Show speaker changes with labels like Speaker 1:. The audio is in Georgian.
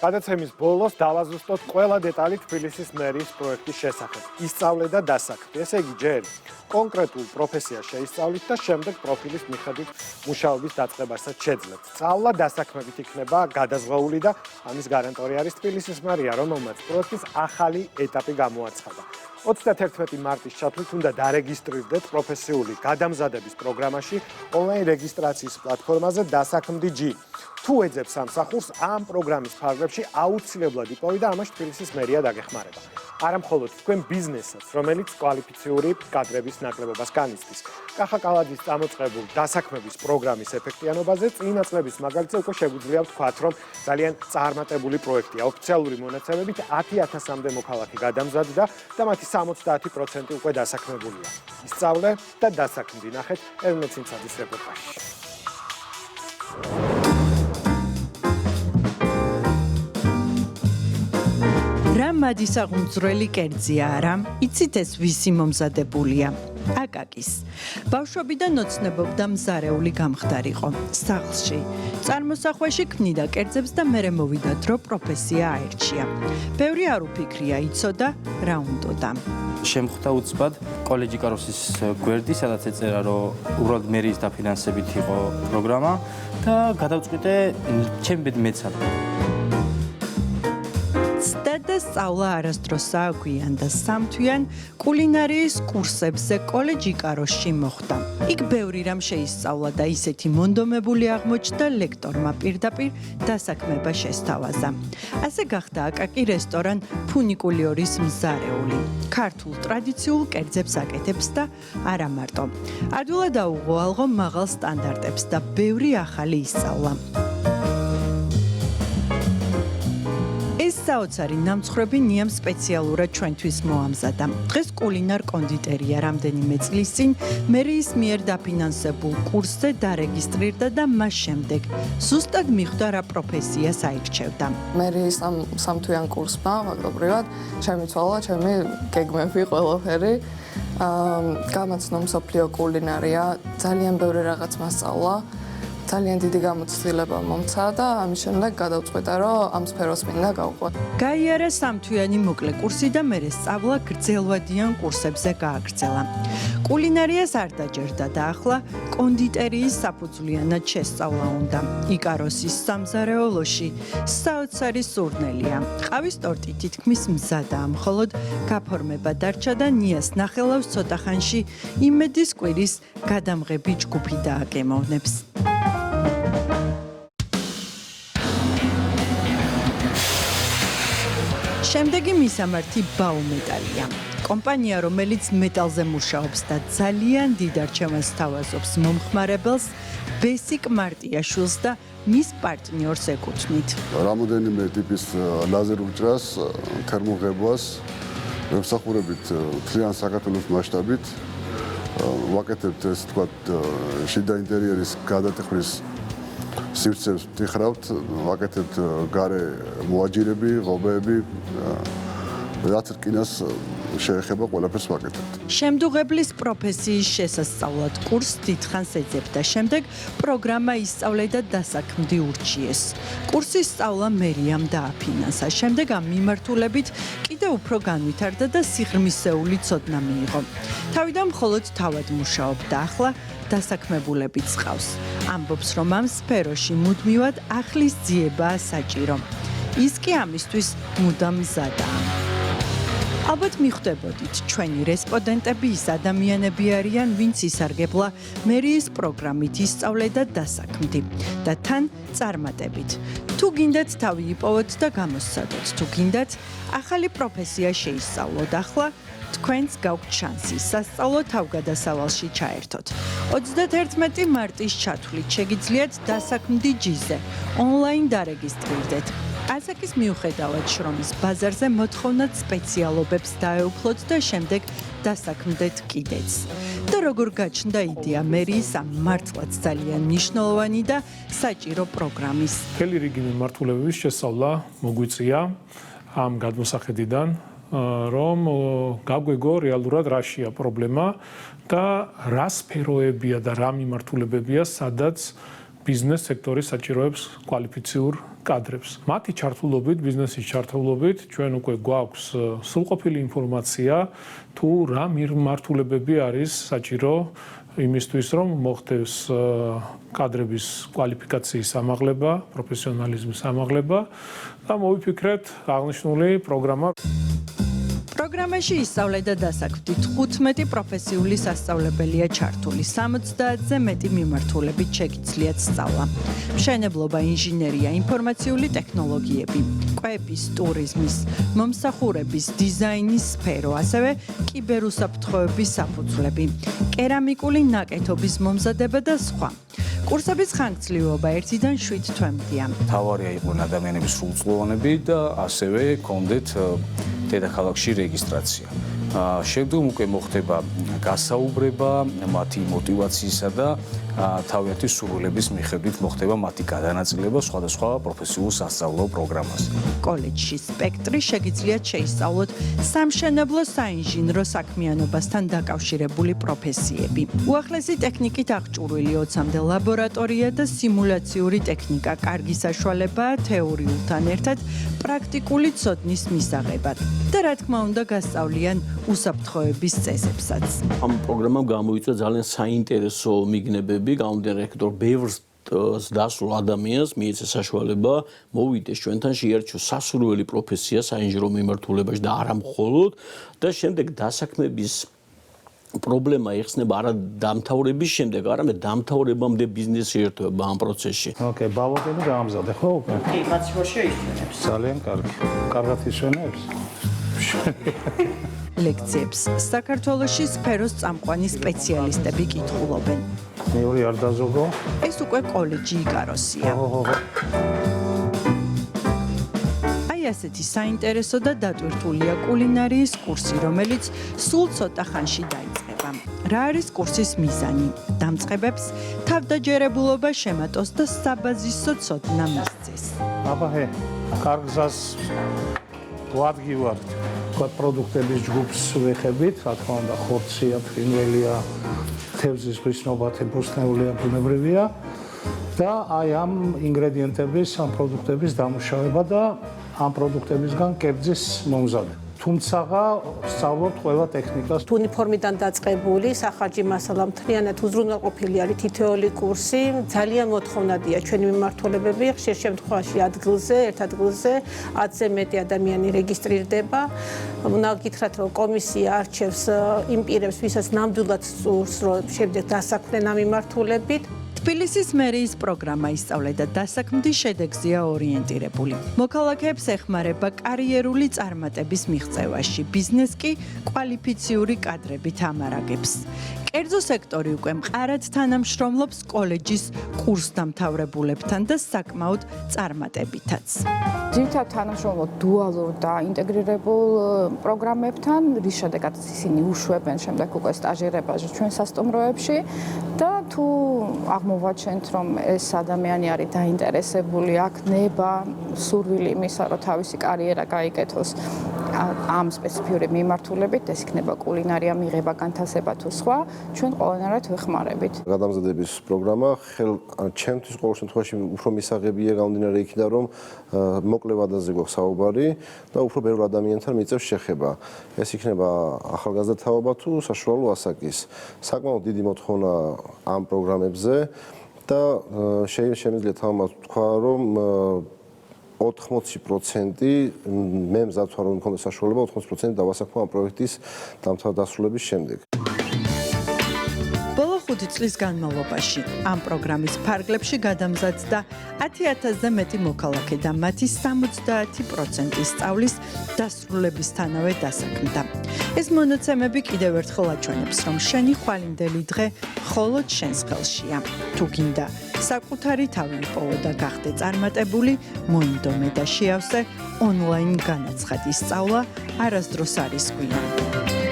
Speaker 1: გადაცემის ბოლოს დავაზუსტოთ ყველა დეტალი თბილისის მერიის პროექტის შესახებ. ისწავლე და დასაქმდი. ესე იგი, ჯერ კონკრეტულ პროფესიას შეისწავლით და შემდეგ პროფილის მიხედვით მუშაობის დაწყებასაც შეძლებთ. სწავლა დასაქმებით იქნება გადაზღვეული და ამის გარანტორი არის თბილისის მერია, რომელმაც პროექტის ახალი ეტაპი გამოაცხადა. 31 მარტის ჩათვლით უნდა დარეგისტრირდეთ პროფესიული გადამზადების პროგრამაში ონლაინ რეგისტრაციის პლატფორმაზე დასაქმდი.g. თუ ეძებს სამსახურს, ამ პროგრამის ფარგლებში აუცილებლად იპოვი და ამაში თბილისის მერია დაგეხმარება. არა მხოლოდ თქვენ ბიზნესსაც, რომელიც კვალიფიციური კადრების ნაკლებობას განიცდის. კახა კალაძის წამოწყებულ დასაქმების პროგრამის ეფექტიანობაზე წინა წლების მაგალითზე უკვე შეგვიძლია ვთქვათ, რომ ძალიან წარმატებული პროექტია. ოფიციალური მონაცემებით 10,000-მდე მოქალაქე გადამზადდა და მათი 70% უკვე დასაქმებულია. ისწავლე და დასაქმდი. ნახეთ ელენე ცინცაძის რეპორტაჟში.
Speaker 2: რა მადისაღუნძვრელი კერძია არა? იცით ეს ვისი მომზადებულია? აკაკის. ბავშვობიდან ოცნებობდა მზარეული გამხდარიყო. სახლში. წარმოსახვეში ქმნიდა კერძებს და მერე მოვიდა დრო პროფესია აერჩია. ბევრი არ უფიქრია, იცოდა რა უნდოდა.
Speaker 3: შემხვდა უცბად კოლეჯი კაროსის გვერდი, სადაც ეწერა, რომ უბრალოდ მერიის დაფინანსებით იყო პროგრამა და გადავწყვიტე ჩემი ბედ მეცადა. და სწავლა არასდროს აგვიან და სამთვიან კულინარიის კურსებზე კოლეჯ იკაროსში მოხვდა. იქ ბევრი რამ შეისწავლა და ისეთი მონდომებული აღმოჩნდა ლექტორმა პირდაპირ დასაქმება შესთავაზა. ასე გახდა აკაკი რესტორან ფუნიკულიორის მზარეული. ქართულ ტრადიციულ კერძებს აკეთებს და არა მარტო. ადვილად აუღო მაღალ სტანდარტებს და ბევრი ახალი ისწავლა. საოცარი ნამცხრები ნიამ სპეციალურად ჩვენთვის მოამზადა. დღეს კულინარ კონდიტერია რამდენიმე წლის წინ მერიის მიერ დაფინანსებულ კურსზე დარეგისტრირდა და მას შემდეგ ზუსტად მიხვდა რა პროფესიას აირჩევდა.
Speaker 4: მერიის სამთვიან კურსმა ფაქტობრივად შემიცვალა ჩემი გეგმები ყველაფერი. გამაცნო მსოფლიო კულინარია, ძალიან ბევრი რაღაც მასწავლა. ძალიან დიდი გამოცდილება მომცა და ამის შემდეგ გადავწყვიტა, რომ ამ სფეროს მინდა გავყვე.
Speaker 2: გაიარა სამთვიანი მოკლე კურსი და მერე სწავლა გრძელვადიან კურსებზე გააგრძელა. კულინარიას არ დაჯერდა და ახლა კონდიტერიის საფუძვლიანად შესწავლა უნდა. იკაროსის სამზარეულოში საოცარი სურნელია. ყავის ტორტი თითქმის მზადაა, მხოლოდ გაფორმება დარჩა და ნიას ნახელავს ცოტა ხანში იმედის კვირის გადამღები ჯგუფი დააგემოვნებს. შემდეგი მისამართი ბაუმეტალია. კომპანია, რომელიც მეტალზე მუშაობს და ძალიან დიდ არჩევანს თავაზობს მომხმარებელს, ბესიკ მარტიაშვილს და მის პარტნიორს ეკუთვნით.
Speaker 5: რამოდენიმე ტიპის ლაზერ უჯრას, თერმოღებვას, ვემსახურებით მთლიან საქართველოს მასშტაბით. ვაკეთებთ ეს თქვათ შიდა ინტერიერის გადატეხვის სივრცეს ვтихравთ, ვაკეთებთ გარე მოაჯირები, ღობეები, რაც რკინას შეეხება ყველაფერს ვაკეთებთ.
Speaker 2: შემდუღებლის პროფესიის შესასწავლად კურსს დიდხანს ეძებდა, შემდეგ პროგრამა ისწავლე და დასაქმდი ურჩიეს. კურსის სწავლა მერიამ დააფინანსა, შემდეგ ამ მიმართულებით კიდევ უფრო განვითარდა და სიღრმისეული ცოდნა მიიღო. თავიდან მხოლოდ თავად მუშაობდა, ახლა დასაქმებულებიც ყავს. ამბობს, რომ ამ სფეროში მუდმივად ახლის ძიებაა საჭირო. ის კი ამისთვის მუდამ მზადაა. ალბათ მიხვდებოდით, ჩვენი რესპონდენტები ის ადამიანები არიან, ვინც ისარგებლა მერიის პროგრამით ისწავლე და დასაქმდი და თან წარმატებით. თუ გინდათ თავი იპოვოთ და გამოსცადოთ, თუ გინდათ ახალი პროფესია შეისწავლოთ, ახლა თქვენც გაქვთ შანსი სასწავლო თავგადასავალში ჩაერთოთ. 31 მარტის ჩათვლით შეგიძლიათ დასაქმდი.g-ზე ონლაინ დარეგისტრირდეთ. ასაკის მიუხედავად შრომის ბაზარზე მოთხოვნად სპეციალობებს დაეუფლოთ და შემდეგ დასაქმდეთ კიდეც. და როგორ გაჩნდა იდეა მერიის ამ მართლაც ძალიან მნიშვნელოვანი და საჭირო პროგრამის.
Speaker 6: მთელი რიგი მიმართულებების შესწავლა მოგვიწია ამ გადმოსახედიდან, რომ გაგვეგო რეალურად რაშია პრობლემა და რა სფეროებია და რა მიმართულებებია, სადაც ბიზნეს სექტორის საჭიროებს კვალიფიციურ კადრებს. მათი ჩართულობით, ბიზნესის ჩართულობით ჩვენ უკვე გვაქვს სრულყოფილი ინფორმაცია თუ რა მიმართულებები არის საჭირო იმისთვის, რომ მოხდეს კადრების კვალიფიკაციის ამაღლება, პროფესიონალიზმის ამაღლება და მოვიფიქრეთ აღნიშნული პროგრამა.
Speaker 2: პროგრამაში ისწავლე და დასაქმდით 15 პროფესიული სასწავლებელია ჩართული, 70-ზე მეტი მიმართულებით შეგიძლიათ სწავლა. მშენებლობა, ინჟინერია, ინფორმაციული ტექნოლოგიები, კვების, ტურიზმის, მომსახურების, დიზაინის სფერო, ასევე კიბერუსაფრთხოების საფუძვლები, კერამიკული ნაკეთობის მომზადება და სხვა. კურსების ხანგრძლივობა 1-დან 7 თვემდეა.
Speaker 7: თავარია იყვნენ ადამიანების სრულწლოვანები და ასევე კონდეთ დედაქალაქში რეგისტრაცია. შემდგომ უკვე მოხდება გასაუბრება მათი мотиваციისა და თავიანთი სურვილების მიხედვით მოხდება მათი გადანაწილება სხვადასხვა პროფესიულ სასწავლო პროგრამაზე.
Speaker 2: კოლეჯში სპექტრი შეგიძლიათ შეისწავლოთ სამშენებლო, საინჟინრო საქმიანობასთან დაკავშირებული პროფესიები. უახლესი ტექნიკით აღჭურვილი 20-მდე ლაბორატორია და სიმულაციური ტექნიკა კარგი საშუალებაა თეორიულთან ერთად პრაქტიკული ცოდნის მისაღებად. და რა თქმა უნდა გასწავლიან უსაფრთხოების წესებსაც.
Speaker 8: ამ პროგრამამ გამოიწვია ძალიან საინტერესო მიგნებები, გამომდინარე იქით, რომ ბევრს დასულ ადამიანს მიეცა საშუალება მოვიდეს ჩვენთან, შეიარჩიოს სასურველი პროფესია საინჟინრო მიმართულებაში და არა მხოლოდ და შემდეგ დასაქმების პრობლემა იხსნება არა დამთავრების შემდეგ, არამედ დამთავრებამდე ბიზნესი ერთვება ამ პროცესში.
Speaker 9: ოკეი, ბალოტები გამზადე, ხო უკვე?
Speaker 3: კი, მათ შორში ისვენებს.
Speaker 9: ძალიან კარგი. კარგად ისვენებს.
Speaker 2: ლექციებს საქართველოში სფეროს წამყვანი სპეციალისტები კითხულობენ.
Speaker 9: მეორე არ დაზოგო.
Speaker 2: ეს უკვე კოლეჯი იკაროსია. აი ასეთი საინტერესო და დატვირთულია კულინარიის კურსი, რომელიც სულ ცოტა ხანში დაიწყება. რა არის კურსის მიზანი? დამწყებებს თავდაჯერებულობა შემატოს და საბაზისო ცოდნა მისცეს.
Speaker 9: აბა, კარგზას ვადგივართ. პროდუქტების ჯგუფს ვეხებით, რა თქმა უნდა, ხორცია, ფრინველია, თევზის ღრისნობათი, ბოსტნეულია, ბუნებრივია და აი ამ ინგრედიენტების, ამ პროდუქტების დამუშავება და ამ პროდუქტებისგან კერძის მომზადება. თუმცა სწავლობთ ყველა ტექნიკას.
Speaker 10: უნიფორმიდან დაწყებული სახარჯი მასალა მთლიანად უზრუნველყოფილი არის თითოეული კურსი. ძალიან მოთხოვნადია ჩვენი მიმართულებები. ხშირ შემთხვევაში ადგილზე, ერთ ადგილზე 10-ზე მეტი ადამიანი რეგისტრირდება. უნდა გითხრათ, რომ კომისია არჩევს იმ პირებს, ვისაც ნამდვილად სურს, რომ შემდეგ დასაქმდნენ ამ მიმართულებით.
Speaker 2: თბილისის მერიის პროგრამა ისწავლე და დასაქმდი შედეგზეა ორიენტირებული. მოქალაქეებს ეხმარება კარიერული წარმატების მიღწევაში, ბიზნეს კი კვალიფიციური კადრებით ამარაგებს. კერძო სექტორი უკვე მყარად თანამშრომლობს კოლეჯის კურსდამთავრებულებთან და საკმაოდ წარმატებითაც.
Speaker 11: ძირითადად თანამშრომლობ დუალურ და ინტეგრირებულ პროგრამებთან, რის შედეგად ისინი უშვებენ შემდეგ უკვე სტაჟირებაში ჩვენ სასტუმროებში და თუ აღმოვაჩენთ, რომ ეს ადამიანი არის დაინტერესებული, აქ-ნება სურვილი იმისა, რომ თავისი კარიერა გაიკეთოს ამ სპეციფიური მიმართულებით, ეს იქნება კულინარია, მიღება, განთავსება თუ სხვა, ჩვენ ყველანაირად ვეხმარებით.
Speaker 12: გადამზადების პროგრამა ჩემთვის ყოველ შემთხვევაში უფრო მისაღებია გამომდინარე იქიდან, რომ მოკლე ვადაზე გვაქვს საუბარი და უფრო ბევრ ადამიანთან მიწევს შეხება. ეს იქნება ახალგაზრდა თაობა თუ საშუალო ასაკის. საკმაოდ დიდი მოთხოვნა ამ პროგრამებზე და შემიძლია თამამად თქვა, რომ 80% მე მზად ვარ, რომ მქონდეს საშუალება 80% დავასაქმო ამ პროექტის დასრულების შემდეგ.
Speaker 2: ბოლო 5 წლის განმავლობაში ამ პროგრამის ფარგლებში გადამზადდა 10,000-ზე მეტი მოქალაქე და მათი 70% სწავლის დასრულებისთანავე დასაქმდა. ეს მონაცემები კიდევ ერთხელ აჩვენებს, რომ შენი ხვალინდელი დღე მხოლოდ შენს ხელშია. თუ გინდა საკუთარი თავი იპოვო და გახდე წარმატებული, მოინდომე და შეავსე ონლაინ განაცხადის სწავლა არასდროს არ ისგვია.